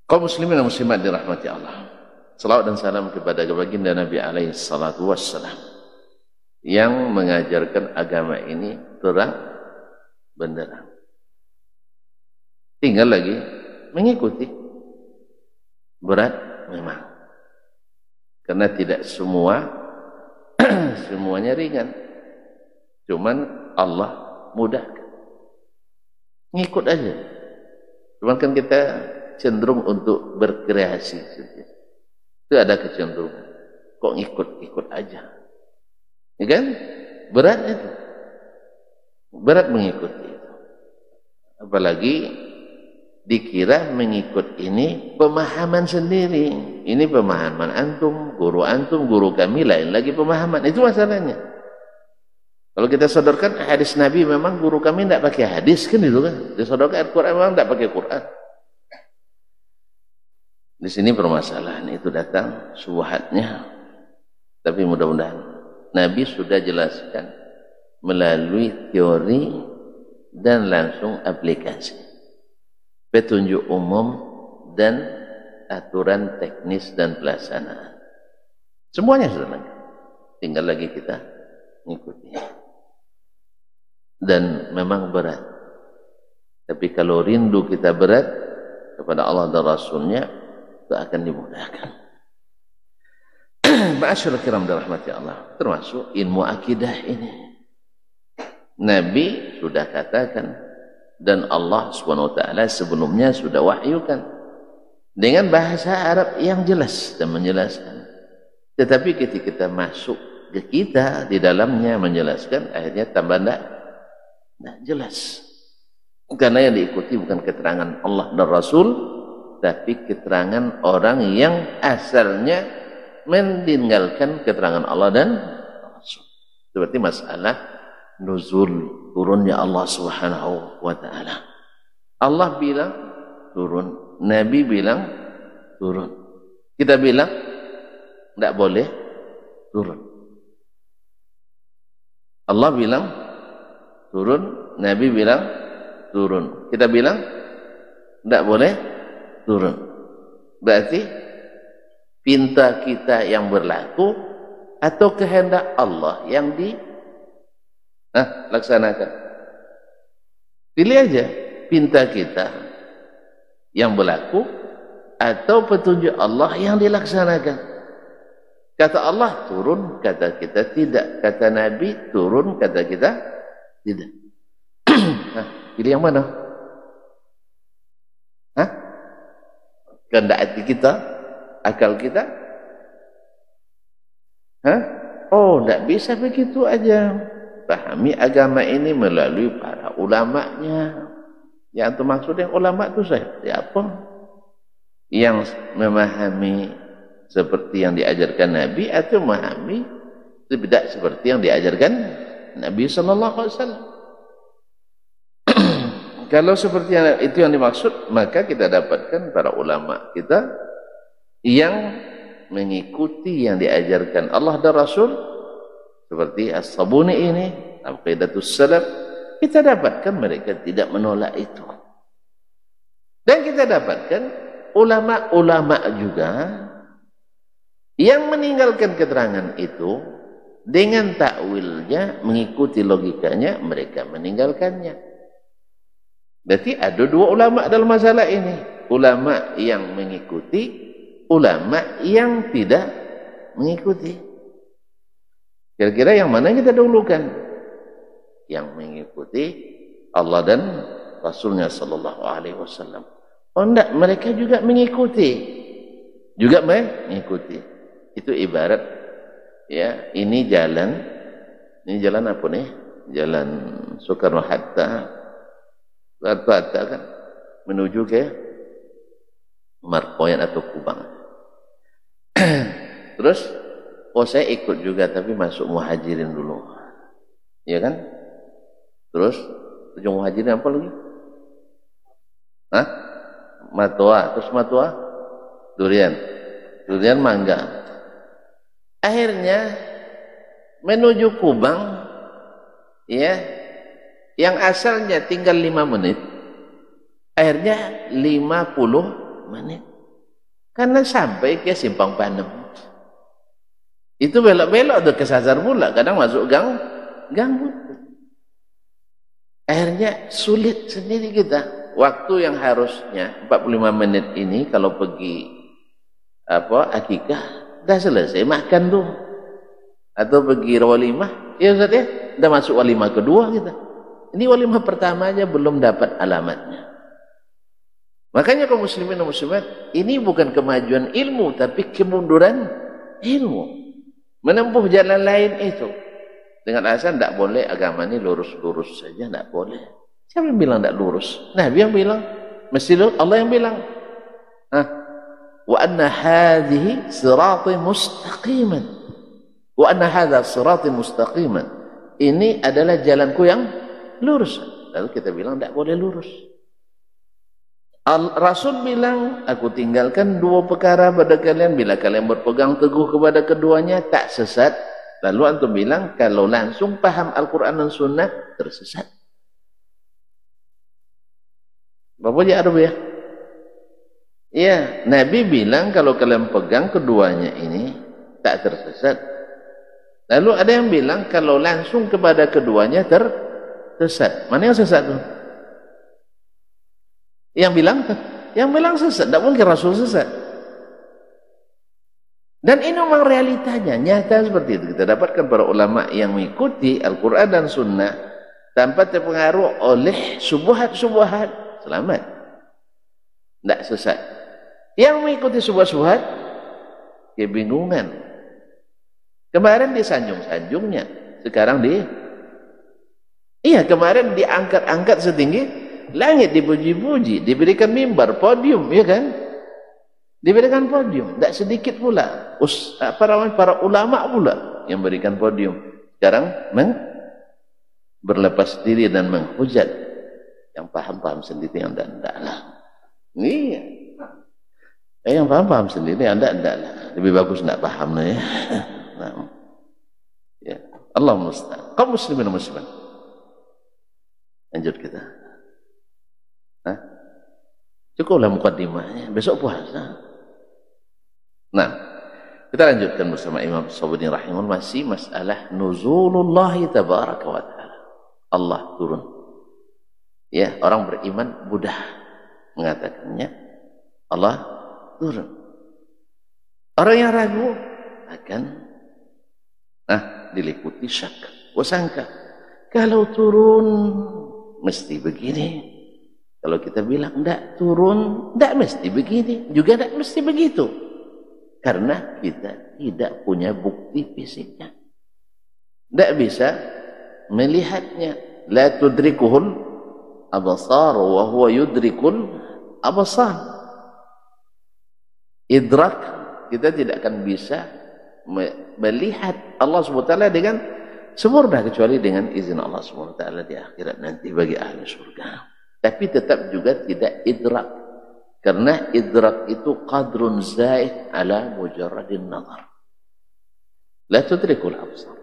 Kaum muslimin dan muslimat dirahmati Allah. Salawat dan salam kepada baginda Nabi alaihi salatu wassalam yang mengajarkan agama ini terang benderang. Tinggal lagi mengikuti. Berat memang. Karena tidak semuanya ringan. Cuman Allah mudahkan. Ngikut aja. Cuman kan kita cenderung untuk berkreasi. Itu ada kecenderungan. Kok ngikut aja. Ya kan? Berat itu. Berat mengikuti itu. Apalagi dikira mengikut ini pemahaman sendiri. Ini pemahaman antum, guru kami lain lagi pemahaman. Itu masalahnya. Kalau kita sodorkan hadis Nabi, memang guru kami tidak pakai hadis, kan itu kan. Disodorkan Al-Quran memang tidak pakai Quran. Di sini permasalahan itu datang subhatnya. Tapi mudah-mudahan Nabi sudah jelaskan melalui teori dan langsung aplikasi. Petunjuk umum dan aturan teknis dan pelaksanaan. Semuanya sudah lengkap. Tinggal lagi kita mengikuti. Dan memang berat. Tapi kalau rindu kita berat kepada Allah dan Rasulnya, itu akan dimudahkan. Ma'asyiral kiram dirahmati Allah, termasuk ilmu akidah ini. Nabi sudah katakan, dan Allah SWT sebelumnya sudah wahyukan dengan bahasa Arab yang jelas dan menjelaskan. Tetapi ketika kita masuk ke kita di dalamnya menjelaskan, akhirnya tambah tidak jelas. Karena yang diikuti bukan keterangan Allah dan Rasul, tapi keterangan orang yang asalnya meninggalkan keterangan Allah dan Rasul. Seperti masalah nuzul, turunnya Allah Subhanahu wa ta'ala. Allah bilang turun, Nabi bilang turun. Kita bilang tidak boleh turun. Allah bilang turun, Nabi bilang turun. Kita bilang tidak boleh turun. Berarti pinta kita yang berlaku atau kehendak Allah yang laksanakan. Pilih aja pinta kita yang berlaku atau petunjuk Allah yang dilaksanakan. Kata Allah turun, kata kita tidak. Kata Nabi turun, kata kita tidak. Pilih yang mana? Kehendak hati kita, akal kita? Oh, tidak bisa begitu aja. Pahami agama ini melalui para ulamanya. Yang itu maksudnya ulama itu siapa? Yang memahami seperti yang diajarkan Nabi atau memahami tidak seperti yang diajarkan Nabi sallallahu alaihi wasallam. Kalau seperti itu yang dimaksud, maka kita dapatkan para ulama kita yang mengikuti yang diajarkan Allah dan Rasul, seperti As-Sabuni ini, Aqidatus Salaf. Kita dapatkan mereka tidak menolak itu. Dan kita dapatkan ulama-ulama juga yang meninggalkan keterangan itu dengan takwilnya, mengikuti logikanya, mereka meninggalkannya. Berarti ada dua ulama dalam masalah ini. Ulama yang mengikuti, ulama yang tidak mengikuti. Kira-kira yang mana kita dahulukan? Yang mengikuti Allah dan Rasulnya sallallahu alaihi wasallam. Oh enggak, mereka juga mengikuti. Juga mengikuti. Itu ibarat, ya, ini jalan apa nih? Jalan Soekarno-Hatta kan menuju ke Markoyan atau Kubang. Terus saya ikut juga, tapi masuk Muhajirin dulu, ya kan? Terus ujung Muhajirin apa lagi? Matoa, terus Matoa durian mangga. Akhirnya menuju Kubang, ya, yang asalnya tinggal 5 menit, akhirnya 50 menit. Karena sampai ke simpang panem. Itu belok-belok tuh kesasar pula, kadang masuk ganggu. Akhirnya sulit sendiri kita. Waktu yang harusnya 45 menit ini kalau pergi akikah dah selesai makan tuh. Atau pergi walimah, ya Ustaz ya, dah masuk walimah kedua kita. Ini walimah pertama aja belum dapat alamatnya. Makanya kaum muslimin dan muslimat, ini bukan kemajuan ilmu tapi kemunduran ilmu. Menempuh jalan lain itu dengan alasan tidak boleh agama ini lurus-lurus saja, tidak boleh. Siapa yang bilang tidak lurus? Nabi yang bilang, mesti lurus. Allah yang bilang, wa anna hadhihi sirati mustaqiman, wa anna hadha sirati mustaqiman. Ini adalah jalanku yang lurus. Lalu kita bilang tidak boleh lurus. Rasul bilang, aku tinggalkan dua perkara pada kalian, bila kalian berpegang teguh kepada keduanya tak sesat. Lalu antum bilang, kalau langsung paham Al-Quran dan Sunnah tersesat. Bapak Arab ya? Iya, Nabi bilang kalau kalian pegang keduanya ini tak tersesat. Lalu ada yang bilang kalau langsung kepada keduanya tersesat. Mana yang sesat tuh? Yang bilang sesat, tidak mungkin Rasul sesat. Dan ini memang realitanya, nyata seperti itu. Kita dapatkan para ulama yang mengikuti Al-Quran dan Sunnah tanpa terpengaruh oleh subuhat-subuhat, selamat, tidak sesat. Yang mengikuti subuhat-subuhat, kebingungan. Kemarin disanjung-sanjungnya, sekarang kemarin diangkat-angkat setinggi langit, dipuji-puji, diberikan mimbar, podium, ya kan? Diberikan podium, tidak sedikit pula. Para ulama pula yang berikan podium. Sekarang berlepas diri dan menghujat. Yang paham-paham sendiri, yang tidak lah. Iya. Yang paham-paham sendiri, yang tidak lah. Lebih bagus tidak paham lah ya. Ya. Allah musta'an. Kaum muslimin dan muslimat. Lanjut kita. Cukuplah mukaddimahnya, besok puasa. Nah, kita lanjutkan bersama Imam Sabuni rahimahullah, masih masalah nuzulullah tabaraka wa ta'ala. Allah turun. Ya, orang beriman mudah mengatakannya, Allah turun. Orang yang ragu akan diliputi syak, wasangka. Kalau turun mesti begini. Kalau kita bilang tidak turun, tidak mesti begini, juga tidak mesti begitu. Karena kita tidak punya bukti fisiknya. Tidak bisa melihatnya. La tudrikuhul abasar wa huwa yudrikul abasar. Idrak, kita tidak akan bisa melihat Allah SWT dengan sempurna kecuali dengan izin Allah SWT di akhirat nanti bagi ahli surga. Tapi tetap juga tidak idrak. Karena idrak itu qadrun zaid ala mujarradin nazar. La tudrikul absar.